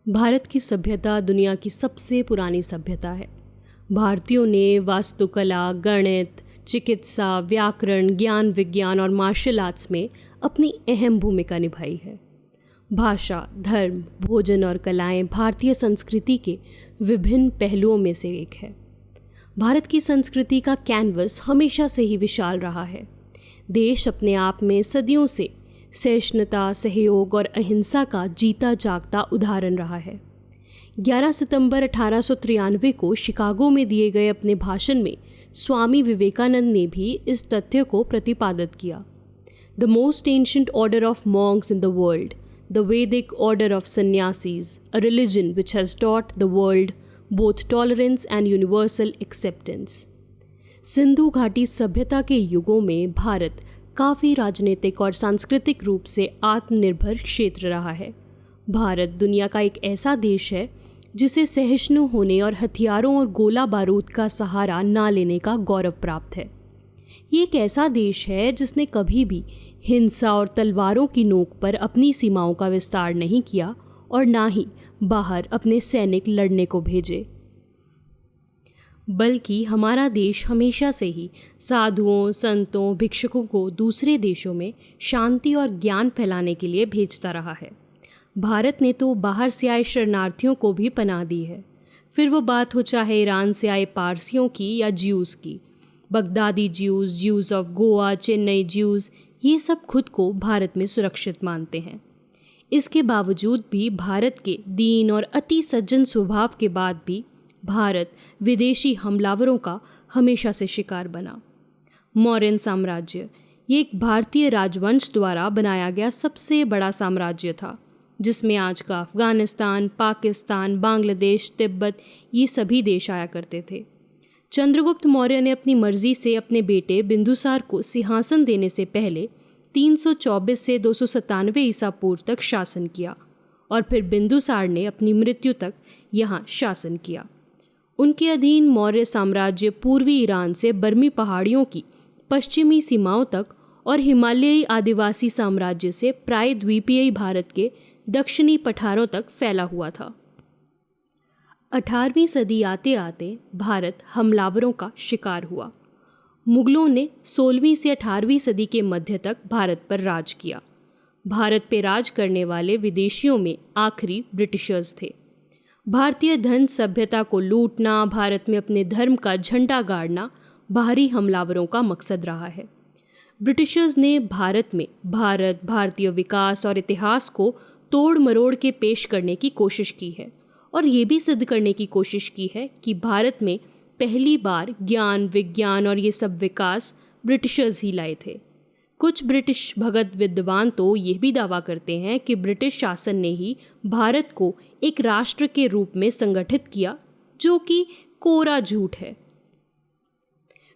भारत की सभ्यता दुनिया की सबसे पुरानी सभ्यता है। भारतीयों ने वास्तुकला, गणित, चिकित्सा, व्याकरण, ज्ञान विज्ञान और मार्शल आर्ट्स में अपनी अहम भूमिका निभाई है। भाषा, धर्म, भोजन और कलाएं भारतीय संस्कृति के विभिन्न पहलुओं में से एक है। भारत की संस्कृति का कैनवस हमेशा से ही विशाल रहा है। देश अपने आप में सदियों से सहिष्णुता, सहयोग और अहिंसा का जीता जागता उदाहरण रहा है। 11 सितंबर 1893 को शिकागो में दिए गए अपने भाषण में स्वामी विवेकानंद ने भी इस तथ्य को प्रतिपादित किया। The most ancient order of monks in the world, the Vedic order of sannyasis, a religion which has taught the world both tolerance and universal acceptance. सिंधु घाटी सभ्यता के युगों में भारत काफ़ी राजनीतिक और सांस्कृतिक रूप से आत्मनिर्भर क्षेत्र रहा है। भारत दुनिया का एक ऐसा देश है जिसे सहिष्णु होने और हथियारों और गोला बारूद का सहारा ना लेने का गौरव प्राप्त है। ये एक ऐसा देश है जिसने कभी भी हिंसा और तलवारों की नोक पर अपनी सीमाओं का विस्तार नहीं किया और ना ही बाहर अपने सैनिक लड़ने को भेजे, बल्कि हमारा देश हमेशा से ही साधुओं, संतों, भिक्षुकों को दूसरे देशों में शांति और ज्ञान फैलाने के लिए भेजता रहा है। भारत ने तो बाहर से आए शरणार्थियों को भी पनाह दी है, फिर वो बात हो चाहे ईरान से आए पारसियों की या ज्यूज़ की। Baghdadi Jews, Jews of Goa, Chennai Jews, ये सब खुद को भारत में सुरक्षित मानते हैं। इसके बावजूद भी भारत के दीन और अति सज्जन स्वभाव के बाद भी भारत विदेशी हमलावरों का हमेशा से शिकार बना। मौर्यन साम्राज्य ये एक भारतीय राजवंश द्वारा बनाया गया सबसे बड़ा साम्राज्य था, जिसमें आज का अफगानिस्तान, पाकिस्तान, बांग्लादेश, तिब्बत ये सभी देश आया करते थे। चंद्रगुप्त मौर्य ने अपनी मर्जी से अपने बेटे बिंदुसार को सिंहासन देने से पहले 324 से 297 ईसा पूर्व तक शासन किया और फिर बिंदुसार ने अपनी मृत्यु तक यहाँ शासन किया। उनके अधीन मौर्य साम्राज्य पूर्वी ईरान से बर्मी पहाड़ियों की पश्चिमी सीमाओं तक और हिमालयी आदिवासी साम्राज्य से प्रायद्वीपीय भारत के दक्षिणी पठारों तक फैला हुआ था। 18वीं सदी आते आते भारत हमलावरों का शिकार हुआ। मुगलों ने 16वीं से 18वीं सदी के मध्य तक भारत पर राज किया। भारत पे राज करने वाले विदेशियों में आखिरी ब्रिटिशर्स थे। भारतीय धन सभ्यता को लूटना, भारत में अपने धर्म का झंडा गाड़ना बाहरी हमलावरों का मकसद रहा है। ब्रिटिशर्स ने भारत में भारतीय विकास और इतिहास को तोड़ मरोड़ के पेश करने की कोशिश की है और ये भी सिद्ध करने की कोशिश की है कि भारत में पहली बार ज्ञान विज्ञान और ये सब विकास ब्रिटिशर्स ही लाए थे। कुछ ब्रिटिश भगत विद्वान तो ये भी दावा करते हैं कि ब्रिटिश शासन ने ही भारत को एक राष्ट्र के रूप में संगठित किया, जो कि कोरा झूठ है।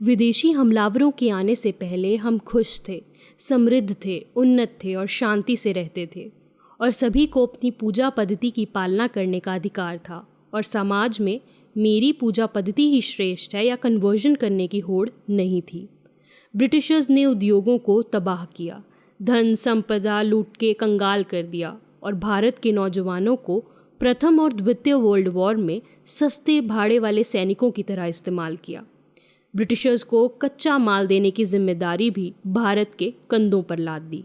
विदेशी हमलावरों के आने से पहले हम खुश थे, समृद्ध थे, उन्नत थे और शांति से रहते थे और सभी को अपनी पूजा पद्धति की पालना करने का अधिकार था और समाज में मेरी पूजा पद्धति ही श्रेष्ठ है या कन्वर्जन करने की होड़ नहीं थी। ब्रिटिशर्स ने उद्योगों को तबाह किया, धन संपदा लूट के कंगाल कर दिया और भारत के नौजवानों को प्रथम और द्वितीय वर्ल्ड वॉर में सस्ते भाड़े वाले सैनिकों की तरह इस्तेमाल किया। ब्रिटिशर्स को कच्चा माल देने की जिम्मेदारी भी भारत के कंधों पर लाद दी।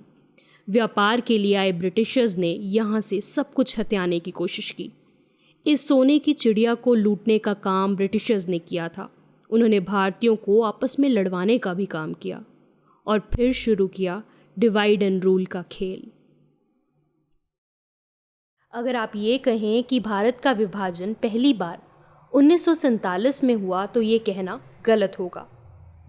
व्यापार के लिए आए ब्रिटिशर्स ने यहाँ से सब कुछ हथियाने की कोशिश की। इस सोने की चिड़िया को लूटने का काम ब्रिटिशर्स ने किया था। उन्होंने भारतीयों को आपस में लड़वाने का भी काम किया और फिर शुरू किया डिवाइड एंड रूल का खेल। अगर आप ये कहें कि भारत का विभाजन पहली बार 1947 में हुआ तो ये कहना गलत होगा,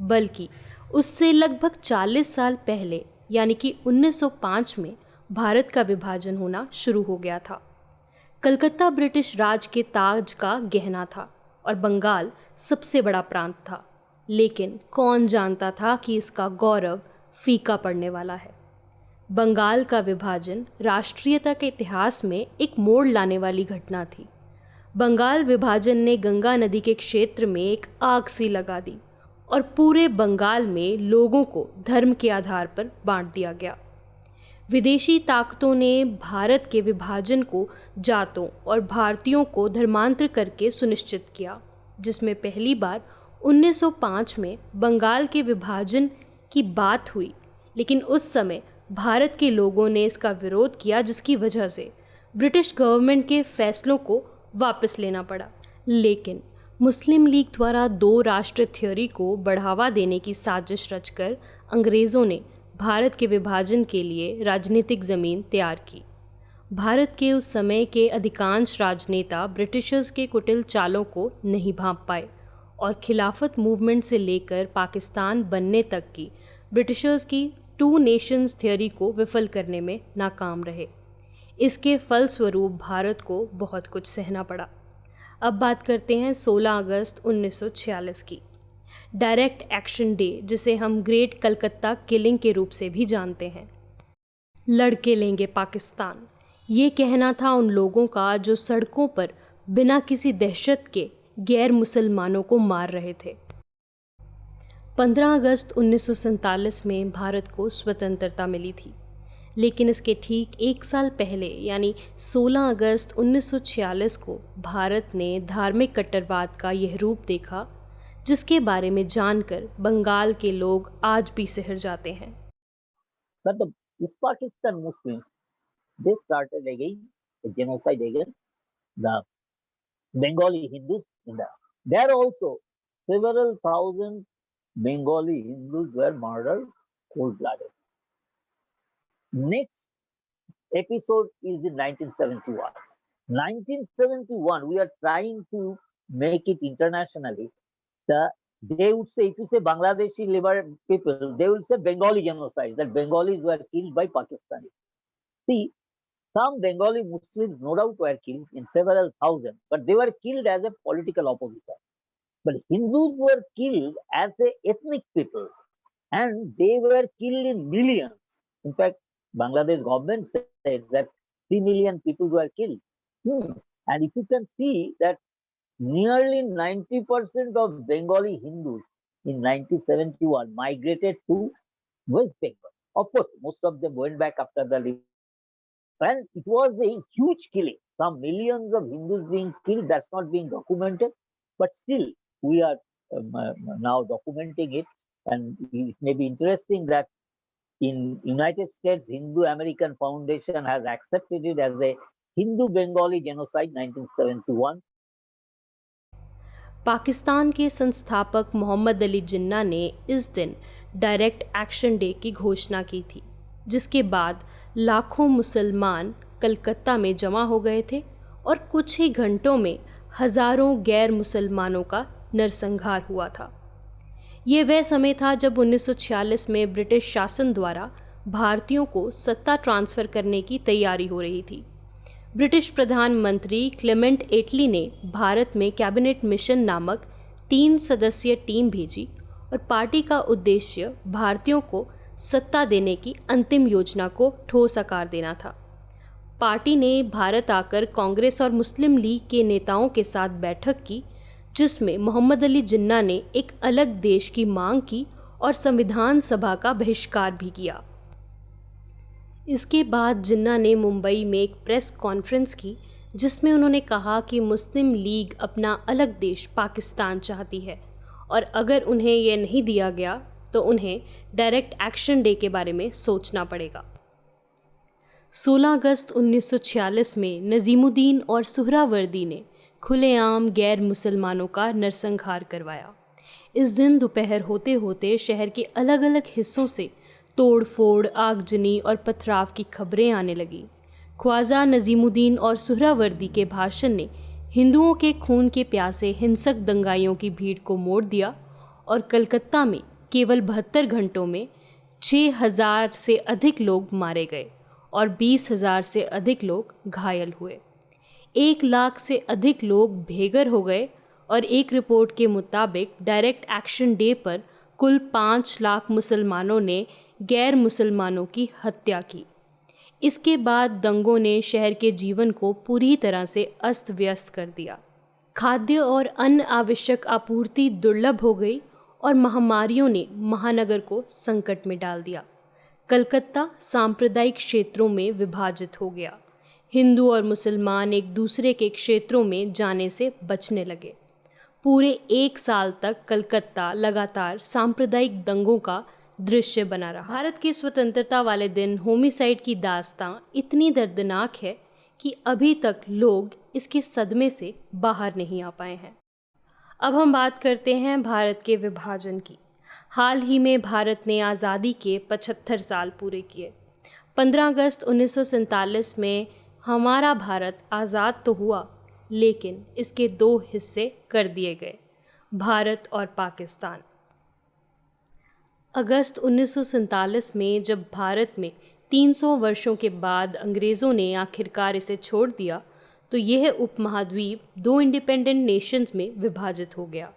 बल्कि उससे लगभग 40 साल पहले यानी कि 1905 में भारत का विभाजन होना शुरू हो गया था। कलकत्ता ब्रिटिश राज के ताज का गहना था और बंगाल सबसे बड़ा प्रांत था, लेकिन कौन जानता था कि इसका गौरव फीका पड़ने वाला है। बंगाल का विभाजन राष्ट्रीयता के इतिहास में एक मोड़ लाने वाली घटना थी। बंगाल विभाजन ने गंगा नदी के क्षेत्र में एक आग सी लगा दी और पूरे बंगाल में लोगों को धर्म के आधार पर बांट दिया गया। विदेशी ताकतों ने भारत के विभाजन को जातों और भारतीयों को धर्मांतर करके सुनिश्चित किया, जिसमें पहली बार 1905 में बंगाल के विभाजन की बात हुई, लेकिन उस समय भारत के लोगों ने इसका विरोध किया, जिसकी वजह से ब्रिटिश गवर्नमेंट के फैसलों को वापस लेना पड़ा। लेकिन मुस्लिम लीग द्वारा दो राष्ट्र थ्योरी को बढ़ावा देने की साजिश रचकर अंग्रेज़ों ने भारत के विभाजन के लिए राजनीतिक ज़मीन तैयार की। भारत के उस समय के अधिकांश राजनेता ब्रिटिशर्स के कुटिल चालों को नहीं भांप पाए और खिलाफत मूवमेंट से लेकर पाकिस्तान बनने तक की ब्रिटिशर्स की टू नेशंस थ्योरी को विफल करने में नाकाम रहे। इसके फलस्वरूप भारत को बहुत कुछ सहना पड़ा। अब बात करते हैं 16 अगस्त 1946 की, डायरेक्ट एक्शन डे, जिसे हम ग्रेट कलकत्ता किलिंग के रूप से भी जानते हैं। लड़के लेंगे पाकिस्तान, ये कहना था उन लोगों का जो सड़कों पर बिना किसी दहशत के गैर मुसलमानों को मार रहे थे। 15 अगस्त 1947 में भारत को स्वतंत्रता मिली थी, लेकिन इसके ठीक एक साल पहले यानी 16 अगस्त 1946 को भारत ने धार्मिक कट्टरवाद का यह रूप देखा, जिसके बारे में जानकर बंगाल के लोग आज भी सिहर जाते हैं। But the East Pakistan Muslims, they started again a genocide against the Bengali Hindus in that. There also several thousand Bengali Hindus were murdered cold-blooded. Next episode is in 1971. 1971, we are trying to make it internationally. They would say, if you say Bangladeshi people, they will say Bengali genocide, that Bengalis were killed by Pakistanis. See, some Bengali Muslims no doubt were killed in several thousand, but they were killed as a political opposition. But Hindus were killed as a ethnic people, and they were killed in millions. In fact, Bangladesh government says that 3 million people were killed. And if you can see that nearly 90% of Bengali Hindus in 1971 migrated to West Bengal. Of course, most of them went back after the liberation. And it was a huge killing. Some millions of Hindus being killed, that's not being documented. But still, we are now documenting it. And it may be interesting that in United States, Hindu American Foundation has accepted it as a Hindu-Bengali genocide 1971. Pakistan के संस्थापक मोहम्मद अली जिन्ना ने इस दिन direct action day की घोषणा की थी, जिसके बाद लाखों मुसलमान कलकत्ता में जमा हो गए थे और कुछ ही घंटों में हज़ारों गैर मुसलमानों का नरसंहार हुआ था। ये वह समय था जब 1946 में ब्रिटिश शासन द्वारा भारतीयों को सत्ता ट्रांसफ़र करने की तैयारी हो रही थी। ब्रिटिश प्रधानमंत्री क्लेमेंट एटली ने भारत में कैबिनेट मिशन नामक 3 सदस्यीय टीम भेजी और पार्टी का उद्देश्य भारतीयों को सत्ता देने की अंतिम योजना को ठोस आकार देना था। पार्टी ने भारत आकर कांग्रेस और मुस्लिम लीग के नेताओं के साथ बैठक की, जिसमें मोहम्मद अली जिन्ना ने एक अलग देश की मांग की और संविधान सभा का बहिष्कार भी किया। इसके बाद जिन्ना ने मुंबई में एक प्रेस कॉन्फ्रेंस की, जिसमें उन्होंने कहा कि मुस्लिम लीग अपना अलग देश पाकिस्तान चाहती है और अगर उन्हें यह नहीं दिया गया तो उन्हें डायरेक्ट एक्शन डे के बारे में सोचना पड़ेगा। 16 अगस्त 1946 में नजीमुद्दीन और सुहरावर्दी ने खुलेआम गैर मुसलमानों का नरसंहार करवाया। इस दिन दोपहर होते होते शहर के अलग अलग हिस्सों से तोड़ फोड़, आगजनी और पथराव की खबरें आने लगीं। ख्वाजा नजीमुद्दीन और सुहरावर्दी के भाषण ने हिंदुओं के खून के प्यासे हिंसक दंगाइयों की भीड़ को मोड़ दिया और कलकत्ता में केवल 72 घंटों में 6,000 से अधिक लोग मारे गए और 20,000 से अधिक लोग घायल हुए। 1 लाख से अधिक लोग बेघर हो गए और एक रिपोर्ट के मुताबिक डायरेक्ट एक्शन डे पर कुल 5 लाख मुसलमानों ने गैर मुसलमानों की हत्या की। इसके बाद दंगों ने शहर के जीवन को पूरी तरह से अस्त व्यस्त कर दिया। खाद्य और अन्य आवश्यक आपूर्ति दुर्लभ हो गई और महामारियों ने महानगर को संकट में डाल दिया। कलकत्ता सांप्रदायिक क्षेत्रों में विभाजित हो गया। हिंदू और मुसलमान एक दूसरे के क्षेत्रों में जाने से बचने लगे। पूरे 1 साल तक कलकत्ता लगातार सांप्रदायिक दंगों का दृश्य बना रहा। भारत की स्वतंत्रता वाले दिन होमिसाइड की दास्तां इतनी दर्दनाक है कि अभी तक लोग इसके सदमे से बाहर नहीं आ पाए हैं। अब हम बात करते हैं भारत के विभाजन की। हाल ही में भारत ने आज़ादी के 75 साल पूरे किए। 15 अगस्त 1947 में हमारा भारत आज़ाद तो हुआ, लेकिन इसके 2 हिस्से कर दिए गए, भारत और पाकिस्तान। अगस्त 1947 में जब भारत में 300 वर्षों के बाद अंग्रेज़ों ने आखिरकार इसे छोड़ दिया, तो यह उपमहाद्वीप 2 इंडिपेंडेंट नेशंस में विभाजित हो गया।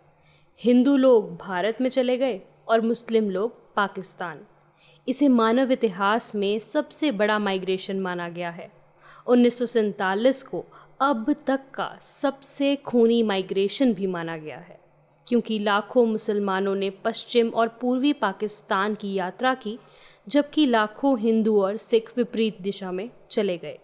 हिंदू लोग भारत में चले गए और मुस्लिम लोग पाकिस्तान। इसे मानव इतिहास में सबसे बड़ा माइग्रेशन माना गया है। 1947 को अब तक का सबसे खूनी माइग्रेशन भी माना गया है, क्योंकि लाखों मुसलमानों ने पश्चिम और पूर्वी पाकिस्तान की यात्रा की, जबकि लाखों हिंदू और सिख विपरीत दिशा में चले गए।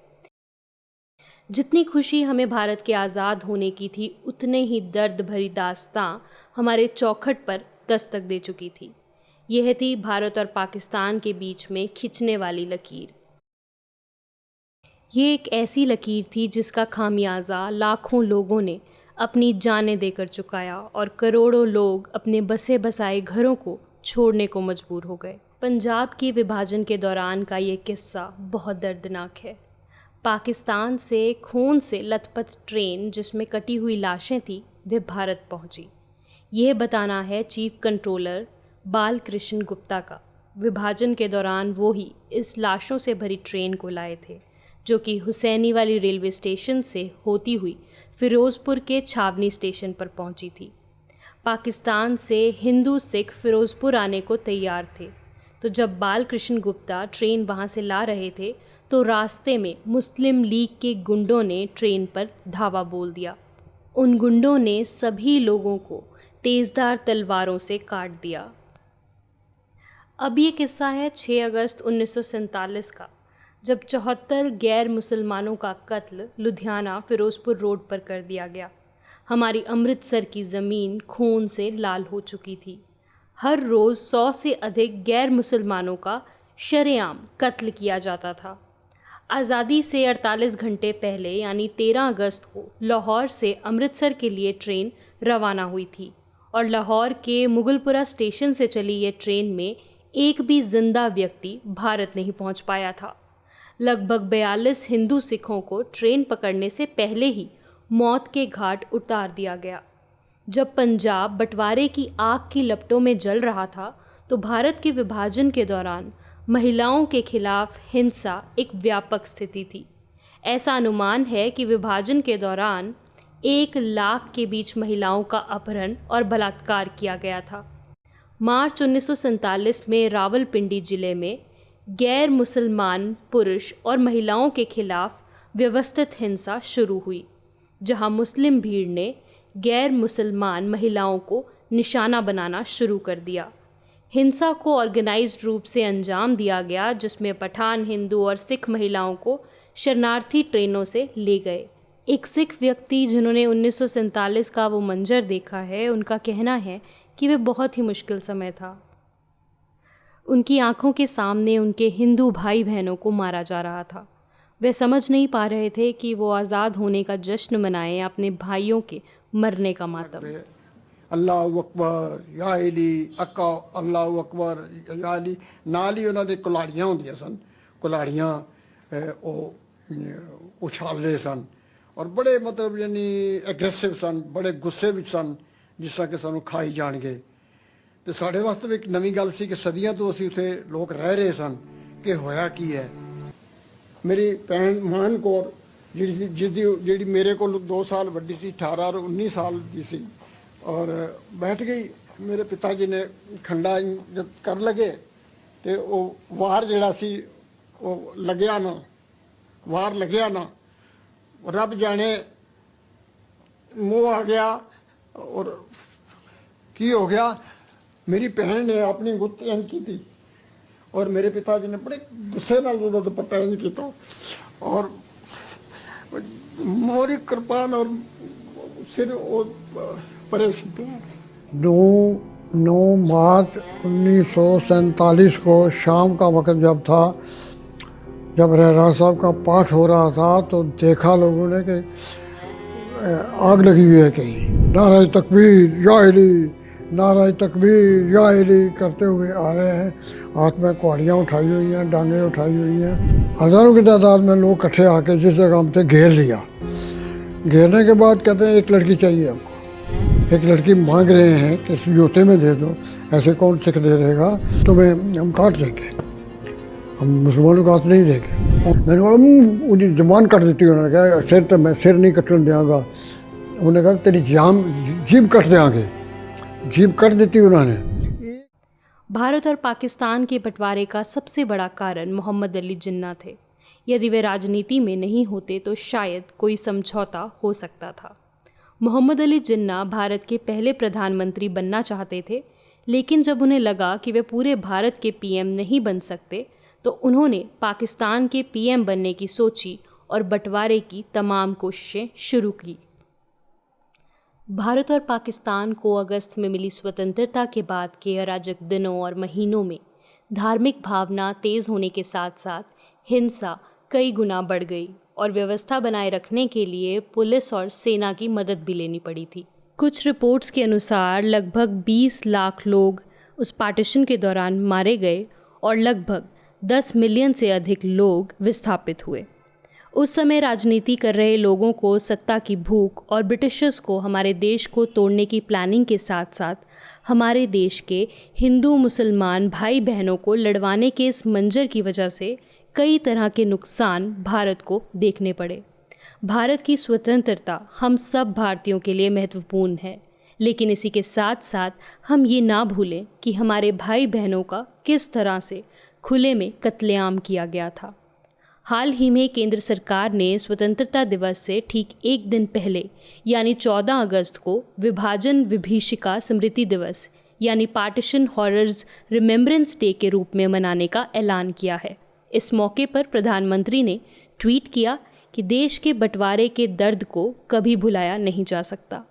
जितनी खुशी हमें भारत के आज़ाद होने की थी, उतने ही दर्द भरी दास्तां हमारे चौखट पर दस्तक दे चुकी थी। यह थी भारत और पाकिस्तान के बीच में खिंचने वाली लकीर। ये एक ऐसी लकीर थी जिसका खामियाजा लाखों लोगों ने अपनी जानें देकर चुकाया और करोड़ों लोग अपने बसे बसाए घरों को छोड़ने को मजबूर हो गए। पंजाब के विभाजन के दौरान का ये किस्सा बहुत दर्दनाक है। पाकिस्तान से खून से लथपथ ट्रेन जिसमें कटी हुई लाशें थी, वे भारत पहुंची। यह बताना है चीफ कंट्रोलर बालकृष्ण गुप्ता का। विभाजन के दौरान वो ही इस लाशों से भरी ट्रेन को लाए थे, जो कि हुसैनी वाली रेलवे स्टेशन से होती हुई फ़िरोज़पुर के छावनी स्टेशन पर पहुंची थी। पाकिस्तान से हिंदू सिख फ़िरोज़पुर आने को तैयार थे, तो जब बालकृष्ण गुप्ता ट्रेन वहां से ला रहे थे तो रास्ते में मुस्लिम लीग के गुंडों ने ट्रेन पर धावा बोल दिया। उन गुंडों ने सभी लोगों को तेज़धार तलवारों से काट दिया। अब ये किस्सा है 6 अगस्त 1947 का, जब 74 गैर मुसलमानों का कत्ल लुधियाना फ़िरोज़पुर रोड पर कर दिया गया। हमारी अमृतसर की ज़मीन खून से लाल हो चुकी थी। हर रोज़ 100 से अधिक गैर मुसलमानों का शरेआम कत्ल किया जाता था। आज़ादी से 48 घंटे पहले यानी 13 अगस्त को लाहौर से अमृतसर के लिए ट्रेन रवाना हुई थी और लाहौर के मुगलपुरा स्टेशन से चली ये ट्रेन में एक भी जिंदा व्यक्ति भारत नहीं पहुंच पाया था। लगभग 42 हिंदू सिखों को ट्रेन पकड़ने से पहले ही मौत के घाट उतार दिया गया। जब पंजाब बंटवारे की आग की लपटों में जल रहा था, तो भारत के विभाजन के दौरान महिलाओं के खिलाफ हिंसा एक व्यापक स्थिति थी। ऐसा अनुमान है कि विभाजन के दौरान 1 लाख के बीच महिलाओं का अपहरण और बलात्कार किया गया था। मार्च 1947 में रावलपिंडी जिले में गैर मुसलमान पुरुष और महिलाओं के खिलाफ व्यवस्थित हिंसा शुरू हुई, जहां मुस्लिम भीड़ ने गैर मुसलमान महिलाओं को निशाना बनाना शुरू कर दिया। हिंसा को ऑर्गेनाइज्ड रूप से अंजाम दिया गया, जिसमें पठान हिंदू और सिख महिलाओं को शरणार्थी ट्रेनों से ले गए। एक सिख व्यक्ति जिन्होंने 1947 का वो मंजर देखा है, उनका कहना है कि वे बहुत ही मुश्किल समय था। उनकी आंखों के सामने उनके हिंदू भाई बहनों को मारा जा रहा था। वे समझ नहीं पा रहे थे कि वो आज़ाद होने का जश्न मनाएं अपने भाइयों के मरने का मातम। अल्लाह अकबर या अली अक्का अल्लाह अकबर या अली नाल ही उन्होंने कुलाड़ियाँ होंदियां सन, कुलाड़ियाँ उछाल रहे सन और बड़े मतलब यानी एग्रेसिव सन, बड़े गुस्से विच सन, जिस तरह कि सानू खाई जाणगे। तो साढ़े वास्ते भी एक नवी गल सी कि सदियां तो असीं उत्थे लोग रह रहे सन कि होया की है। मेरी भैन मान कौर जिहड़ी मेरे को 2 साल वड्डी सी, 18 और 19 साल की सी, और बैठ गई। मेरे पिताजी ने खंडा जब कर लगे तो वो वार जिहड़ा सी वो लग्या ना, वार लग्या ना, रब जाने मुँह आ गया और की हो गया। मेरी बहन ने अपनी गुत्त इंज की थी और मेरे पिताजी ने बड़े गुस्से नाल ਉਹਦਾ ਦੁਪੱਟਾ ਇੰਜ ਕੀਤਾ और मोरी कृपान और सिर परे 9 मार्च 1947 को शाम का वक्त जब था, जब रहरा साहब का पाठ हो रहा था तो देखा लोगों ने कि आग लगी हुई है कहीं। नाराज तकबीर या अली, नाराज तकबीर या अली करते हुए आ रहे हैं। हाथ में कुहाड़ियाँ उठाई हुई हैं, डांगें उठाई हुई हैं। हज़ारों की तादाद में लोग इकट्ठे आके जिस जगह हम थे घेर लिया। घेरने के बाद कहते हैं एक लड़की चाहिए हमको, एक लड़की मांग रहे हैं कि इस जूते में दे दो। ऐसे कौन सिख दे देगा, तुम्हें हम काट देंगे, हम मुसलमानों का हाथ नहीं देंगे। मैंने कहा उनकी जबान काट देती। उन्होंने कहा सिर तो मैं सिर नहीं कटने देंगा। उन्होंने कहा तेरी जीभ कट देंगे, जीभ कट देती उन्होंने। भारत और पाकिस्तान के बंटवारे का सबसे बड़ा कारण मोहम्मद अली जिन्ना थे। यदि वे राजनीति में नहीं होते तो शायद कोई समझौता हो सकता था। मोहम्मद अली जिन्ना भारत के पहले प्रधानमंत्री बनना चाहते थे, लेकिन जब उन्हें लगा कि वे पूरे भारत के पीएम नहीं बन सकते तो उन्होंने पाकिस्तान के पीएम बनने की सोची और बंटवारे की तमाम कोशिशें शुरू की। भारत और पाकिस्तान को अगस्त में मिली स्वतंत्रता के बाद के अराजक दिनों और महीनों में धार्मिक भावना तेज़ होने के साथ साथ हिंसा कई गुना बढ़ गई और व्यवस्था बनाए रखने के लिए पुलिस और सेना की मदद भी लेनी पड़ी थी। कुछ रिपोर्ट्स के अनुसार लगभग 20 लाख लोग उस पार्टीशन के दौरान मारे गए और लगभग 10 मिलियन से अधिक लोग विस्थापित हुए। उस समय राजनीति कर रहे लोगों को सत्ता की भूख और ब्रिटिशर्स को हमारे देश को तोड़ने की प्लानिंग के साथ साथ हमारे देश के हिंदू मुसलमान भाई बहनों को लड़वाने के इस मंजर की वजह से कई तरह के नुकसान भारत को देखने पड़े। भारत की स्वतंत्रता हम सब भारतीयों के लिए महत्वपूर्ण है, लेकिन इसी के साथ साथ हम ये ना भूलें कि हमारे भाई बहनों का किस तरह से खुले में कत्लेआम किया गया था। हाल ही में केंद्र सरकार ने स्वतंत्रता दिवस से ठीक एक दिन पहले यानी 14 अगस्त को विभाजन विभीषिका स्मृति दिवस यानी पार्टीशन हॉरर्स रिमेम्बरेंस डे के रूप में मनाने का ऐलान किया है। इस मौके पर प्रधानमंत्री ने ट्वीट किया कि देश के बंटवारे के दर्द को कभी भुलाया नहीं जा सकता।